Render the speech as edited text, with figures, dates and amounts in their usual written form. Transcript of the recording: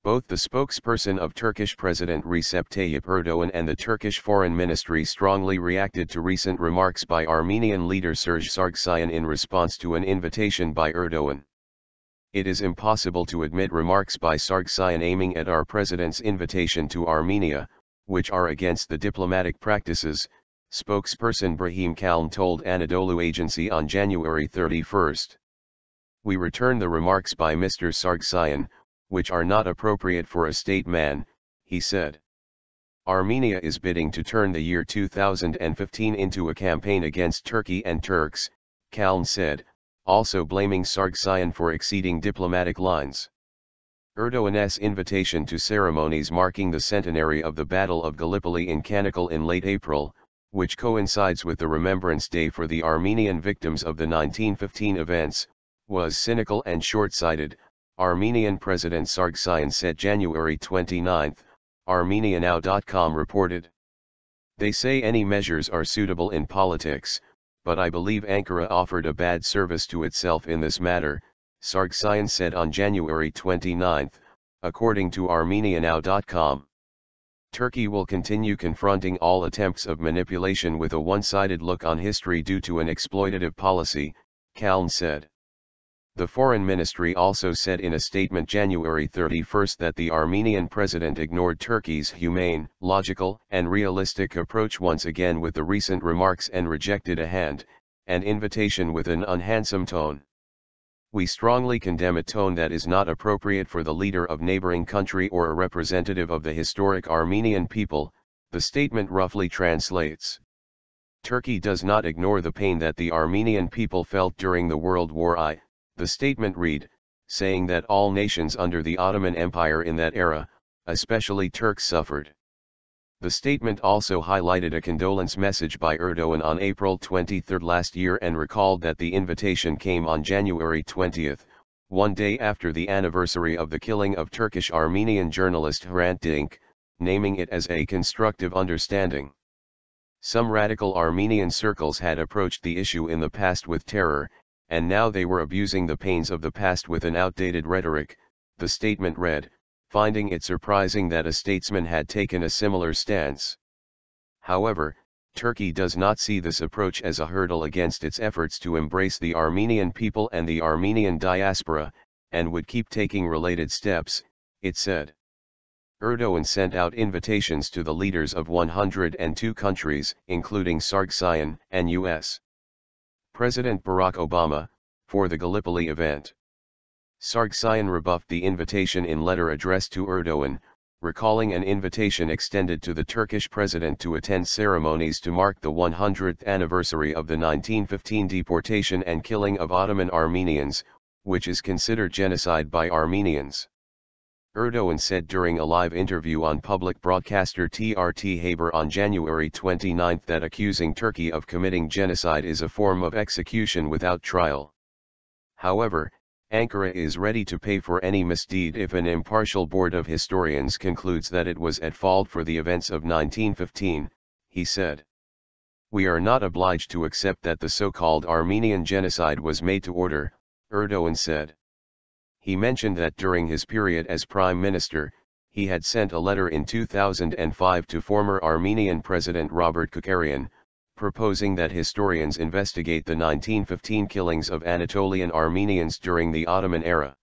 Both the spokesperson of Turkish President Recep Tayyip Erdoğan and the Turkish Foreign Ministry strongly reacted to recent remarks by Armenian leader Serzh Sargsyan in response to an invitation by Erdoğan. It is impossible to admit remarks by Sargsyan aiming at our president's invitation to Armenia, which are against the diplomatic practices, spokesperson İbrahim Kalın told Anadolu Agency on January 31. We return the remarks by Mr. Sargsyan, which are not appropriate for a statesman, he said. Armenia is bidding to turn the year 2015 into a campaign against Turkey and Turks, Kalın said, also blaming Sargsyan for exceeding diplomatic lines. Erdoğan's invitation to ceremonies marking the centenary of the Battle of Gallipoli in Çanakkale in late April, which coincides with the Remembrance Day for the Armenian victims of the 1915 events, was cynical and short-sighted, Armenian President Sargsyan said January 29, ArmeniaNow.com reported. They say any measures are suitable in politics, but I believe Ankara offered a bad service to itself in this matter, Sargsyan said on January 29, according to ArmeniaNow.com. Turkey will continue confronting all attempts of manipulation with a one-sided look on history due to an exploitative policy, Kalın said. The Foreign Ministry also said in a statement January 31 that the Armenian president ignored Turkey's humane, logical, and realistic approach once again with the recent remarks and rejected an invitation with an unhandsome tone. We strongly condemn a tone that is not appropriate for the leader of neighboring country or a representative of the historic Armenian people, the statement roughly translates. Turkey does not ignore the pain that the Armenian people felt during the World War I. The statement read, saying that all nations under the Ottoman Empire in that era, especially Turks, suffered. The statement also highlighted a condolence message by Erdoğan on April 23 last year and recalled that the invitation came on January 20, one day after the anniversary of the killing of Turkish-Armenian journalist Hrant Dink, naming it as a constructive understanding. Some radical Armenian circles had approached the issue in the past with terror, and now they were abusing the pains of the past with an outdated rhetoric, the statement read, finding it surprising that a statesman had taken a similar stance. However, Turkey does not see this approach as a hurdle against its efforts to embrace the Armenian people and the Armenian diaspora, and would keep taking related steps, it said. Erdoğan sent out invitations to the leaders of 102 countries, including Sargsyan and U.S. President Barack Obama, for the Gallipoli event. Sargsyan rebuffed the invitation in letter addressed to Erdoğan, recalling an invitation extended to the Turkish president to attend ceremonies to mark the 100th anniversary of the 1915 deportation and killing of Ottoman Armenians, which is considered genocide by Armenians. Erdoğan said during a live interview on public broadcaster TRT Haber on January 29 that accusing Turkey of committing genocide is a form of execution without trial. However, Ankara is ready to pay for any misdeed if an impartial board of historians concludes that it was at fault for the events of 1915, he said. We are not obliged to accept that the so-called Armenian genocide was made to order, Erdoğan said. He mentioned that during his period as Prime Minister, he had sent a letter in 2005 to former Armenian President Robert Kocharyan, proposing that historians investigate the 1915 killings of Anatolian Armenians during the Ottoman era.